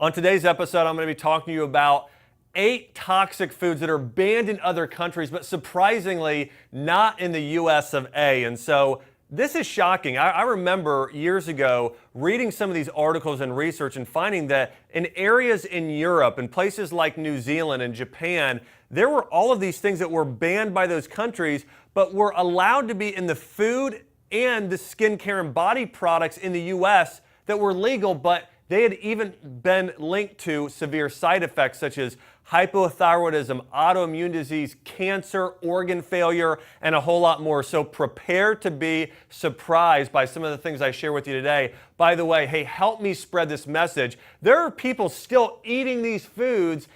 On today's episode, I'm going to be talking to you about 8 toxic foods that are banned in other countries, but surprisingly not in the US of A. And so this is shocking. I remember years ago reading some of these articles and research and finding that in areas in Europe and places like New Zealand and Japan, there were all of these things that were banned by those countries, but were allowed to be in the food and the skincare and body products in the US that were legal, but they had even been linked to severe side effects such as hypothyroidism, autoimmune disease, cancer, organ failure, and a whole lot more. So prepare to be surprised by some of the things I share with you today. By the way, hey, help me spread this message. There are people still eating these foods,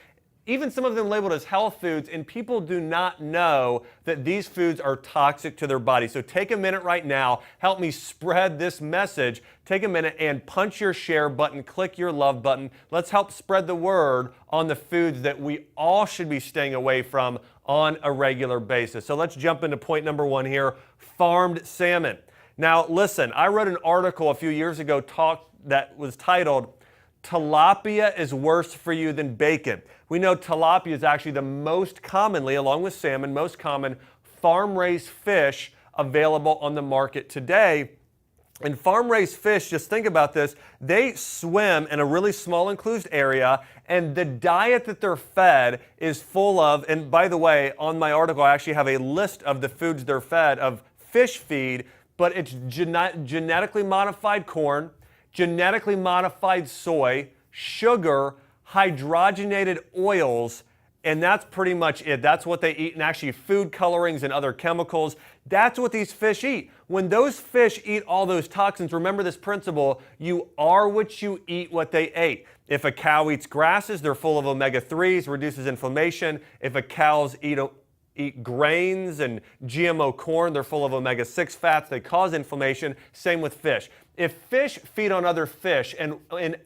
even some of them labeled as health foods, and people do not know that these foods are toxic to their body. So take a minute right now, help me spread this message. Take a minute and punch your share button, click your love button. Let's help spread the word on the foods that we all should be staying away from on a regular basis. So let's jump into point number 1 here, farmed salmon. Now listen, I wrote an article a few years ago that was titled, Tilapia is worse for you than bacon. We know tilapia is actually the most commonly, along with salmon, most common farm-raised fish available on the market today. And farm-raised fish, just think about this, they swim in a really small enclosed area, and the diet that they're fed is full of, and by the way, on my article I actually have a list of the foods they're fed of fish feed, but it's genetically modified corn, genetically modified soy, sugar, hydrogenated oils, and that's pretty much it. That's what they eat, and actually food colorings and other chemicals. That's what these fish eat. When those fish eat all those toxins, remember this principle, you are what you eat what they ate. If a cow eats grasses, they're full of omega-3s, reduces inflammation. If a cow's eat grains and GMO corn, they're full of omega-6 fats, they cause inflammation. Same with fish. If fish feed on other fish and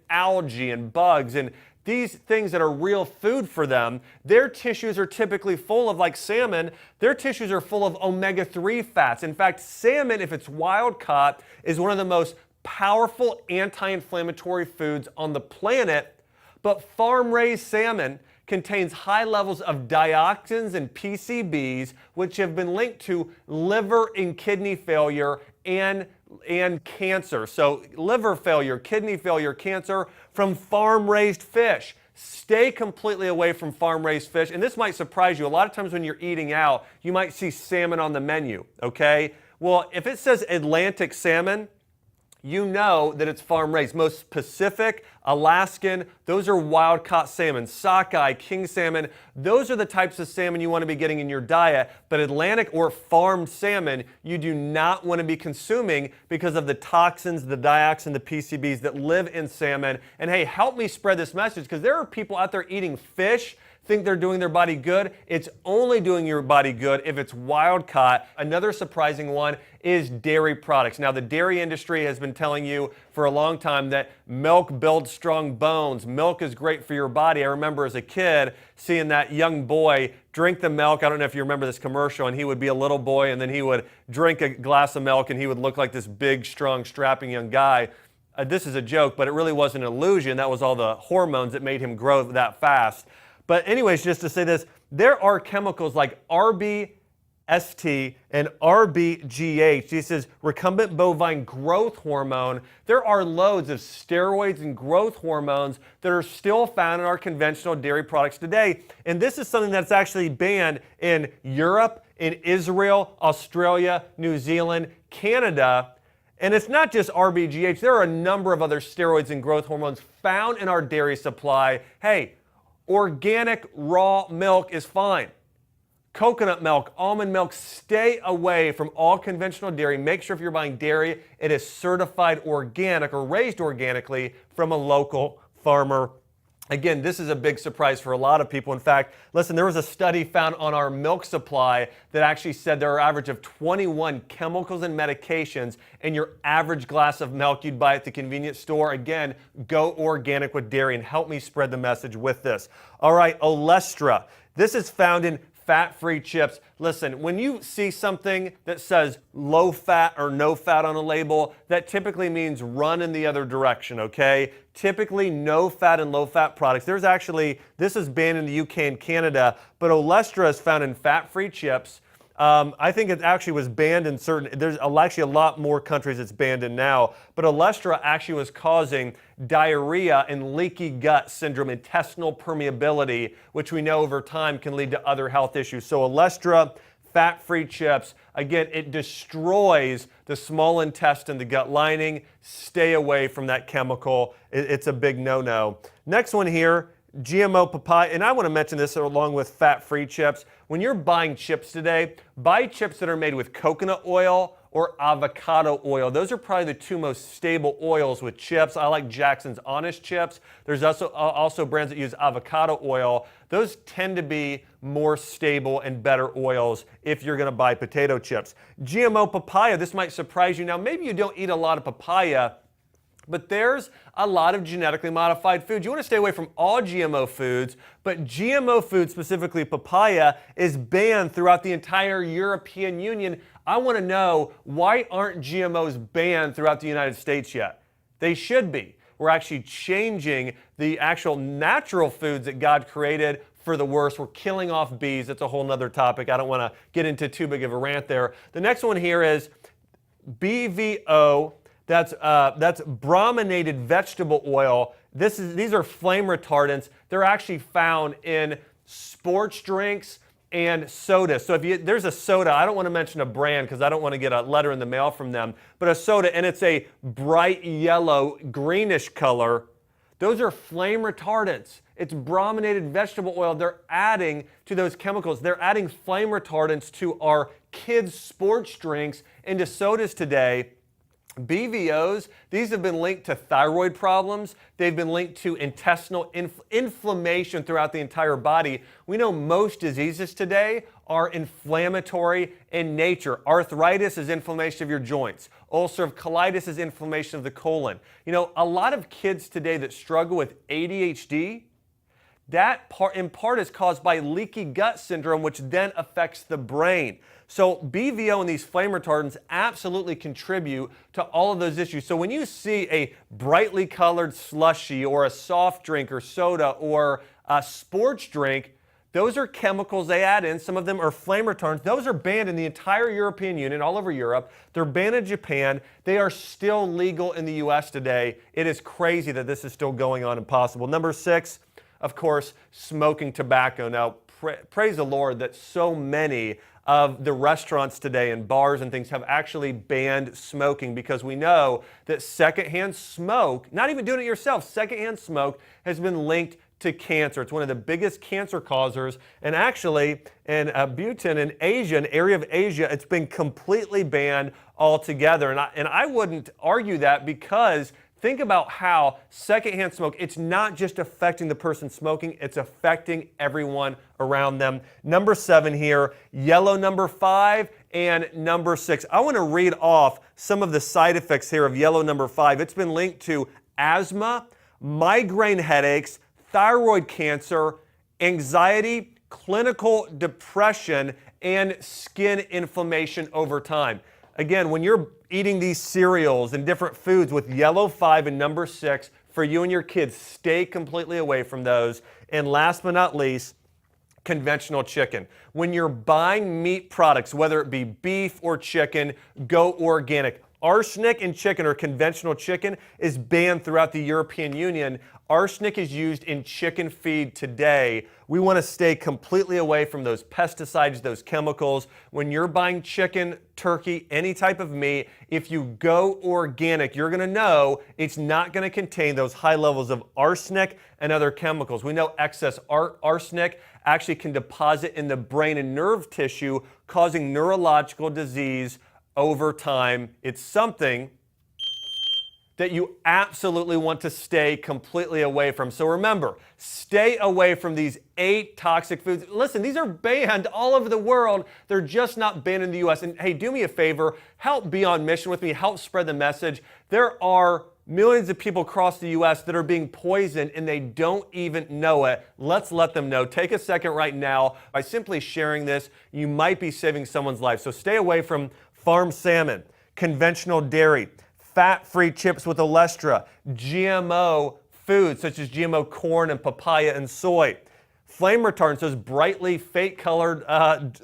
algae and bugs and these things that are real food for them, their tissues are typically full of, like salmon, their tissues are full of omega-3 fats. In fact, salmon, if it's wild caught, is one of the most powerful anti-inflammatory foods on the planet. But farm-raised salmon contains high levels of dioxins and PCBs, which have been linked to liver and kidney failure and cancer. So liver failure, kidney failure, cancer from farm-raised fish. Stay completely away from farm-raised fish. And this might surprise you. A lot of times when you're eating out, you might see salmon on the menu, okay? Well, if it says Atlantic salmon, you know that it's farm-raised. Most Pacific, Alaskan, those are wild-caught salmon. Sockeye, king salmon, those are the types of salmon you want to be getting in your diet. But Atlantic or farmed salmon, you do not want to be consuming because of the toxins, the dioxin, the PCBs that live in salmon. And hey, help me spread this message because there are people out there eating fish, think they're doing their body good. It's only doing your body good if it's wild caught. Another surprising one is dairy products. Now, the dairy industry has been telling you for a long time that milk builds strong bones. Milk is great for your body. I remember as a kid seeing that young boy drink the milk. I don't know if you remember this commercial, and he would be a little boy and then he would drink a glass of milk and he would look like this big, strong, strapping young guy. This is a joke, but it really wasn't an illusion. That was all the hormones that made him grow that fast. But anyways, just to say this, there are chemicals like RBST and RBGH. This is recombinant bovine growth hormone. There are loads of steroids and growth hormones that are still found in our conventional dairy products today. And this is something that's actually banned in Europe, in Israel, Australia, New Zealand, Canada. And it's not just RBGH. There are a number of other steroids and growth hormones found in our dairy supply. Hey, organic raw milk is fine. Coconut milk, almond milk, stay away from all conventional dairy. Make sure if you're buying dairy, it is certified organic or raised organically from a local farmer. Again, this is a big surprise for a lot of people. In fact, listen, there was a study found on our milk supply that actually said there are an average of 21 chemicals and medications in your average glass of milk you'd buy at the convenience store. Again, go organic with dairy and help me spread the message with this. All right, Olestra. This is found in fat-free chips. Listen, when you see something that says low fat or no fat on a label, that typically means run in the other direction, okay? Typically no fat and low fat products. There's actually, this is banned in the UK and Canada, but Olestra is found in fat-free chips. I think it actually was banned in certain, there's actually a lot more countries it's banned in now, but Olestra actually was causing diarrhea and leaky gut syndrome, intestinal permeability, which we know over time can lead to other health issues. So Olestra, fat-free chips, again, it destroys the small intestine, the gut lining. Stay away from that chemical. It's a big no-no. Next one here, GMO papaya, and I want to mention this along with fat-free chips. When you're buying chips today, buy chips that are made with coconut oil or avocado oil. Those are probably the two most stable oils with chips. I like Jackson's Honest Chips. There's also brands that use avocado oil. Those tend to be more stable and better oils if you're going to buy potato chips. GMO papaya, this might surprise you. Now, maybe you don't eat a lot of papaya, but there's a lot of genetically modified foods. You want to stay away from all GMO foods, but GMO food, specifically papaya, is banned throughout the entire European Union. I want to know, why aren't GMOs banned throughout the United States yet? They should be. We're actually changing the actual natural foods that God created for the worse. We're killing off bees. That's a whole nother topic. I don't want to get into too big of a rant there. The next one here is BVO. That's brominated vegetable oil. These are flame retardants. They're actually found in sports drinks and soda. So if there's a soda, I don't want to mention a brand because I don't want to get a letter in the mail from them, but a soda, and it's a bright yellow, greenish color. Those are flame retardants. It's brominated vegetable oil. They're adding to those chemicals. They're adding flame retardants to our kids' sports drinks and to sodas today. BVOs, these have been linked to thyroid problems. They've been linked to intestinal inflammation throughout the entire body. We know most diseases today are inflammatory in nature. Arthritis is inflammation of your joints. Ulcerative colitis is inflammation of the colon. You know, a lot of kids today that struggle with ADHD, that in part is caused by leaky gut syndrome, which then affects the brain. So BVO and these flame retardants absolutely contribute to all of those issues. So when you see a brightly colored slushie or a soft drink or soda or a sports drink, those are chemicals they add in. Some of them are flame retardants. Those are banned in the entire European Union, all over Europe. They're banned in Japan. They are still legal in the US today. It is crazy that this is still going on and possible. Number 6, of course, smoking tobacco. Now, praise the Lord that so many of the restaurants today and bars and things have actually banned smoking, because we know that secondhand smoke, not even doing it yourself, secondhand smoke has been linked to cancer. It's one of the biggest cancer causers. And actually, in Bhutan, in Asia, an area of Asia, it's been completely banned altogether. And I wouldn't argue that, because think about how secondhand smoke, it's not just affecting the person smoking, it's affecting everyone around them. Number 7 here, yellow number 5 and number 6. I want to read off some of the side effects here of yellow number 5. It's been linked to asthma, migraine headaches, thyroid cancer, anxiety, clinical depression, and skin inflammation over time. Again, when you're eating these cereals and different foods with yellow 5 and number 6, for you and your kids, stay completely away from those. And last but not least, conventional chicken. When you're buying meat products, whether it be beef or chicken, go organic. Arsenic in chicken, or conventional chicken, is banned throughout the European Union. Arsenic is used in chicken feed today. We want to stay completely away from those pesticides, those chemicals. When you're buying chicken, turkey, any type of meat, if you go organic, you're going to know it's not going to contain those high levels of arsenic and other chemicals. We know excess arsenic actually can deposit in the brain and nerve tissue, causing neurological disease over time. It's something that you absolutely want to stay completely away from. So remember, stay away from these 8 toxic foods. Listen, these are banned all over the world. They're just not banned in the US. And hey, do me a favor, help be on mission with me, help spread the message. There are millions of people across the U.S. that are being poisoned and they don't even know it. Let's let them know. Take a second right now. By simply sharing this, you might be saving someone's life. So stay away from farm salmon, conventional dairy, fat-free chips with Olestra, GMO foods such as GMO corn and papaya and soy, flame retardants, those brightly fake-colored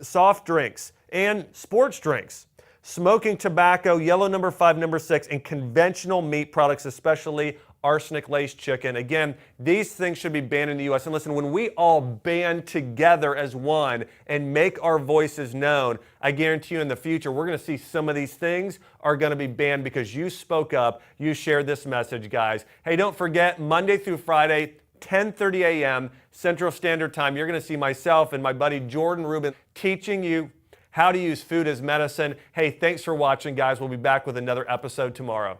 soft drinks, and sports drinks, smoking tobacco, yellow number 5, number 6, and conventional meat products, especially arsenic-laced chicken. Again, these things should be banned in the U.S. And listen, when we all band together as one and make our voices known, I guarantee you in the future, we're going to see some of these things are going to be banned because you spoke up, you shared this message, guys. Hey, don't forget, Monday through Friday, 10:30 a.m. Central Standard Time, you're going to see myself and my buddy Jordan Rubin teaching you how to use food as medicine. Hey, thanks for watching, guys. We'll be back with another episode tomorrow.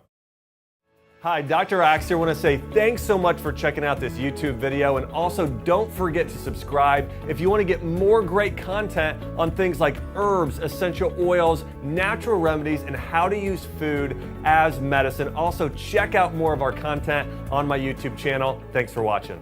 Hi, Dr. Axe here. I want to say thanks so much for checking out this YouTube video, and also don't forget to subscribe if you want to get more great content on things like herbs, essential oils, natural remedies, and how to use food as medicine. Also, check out more of our content on my YouTube channel. Thanks for watching.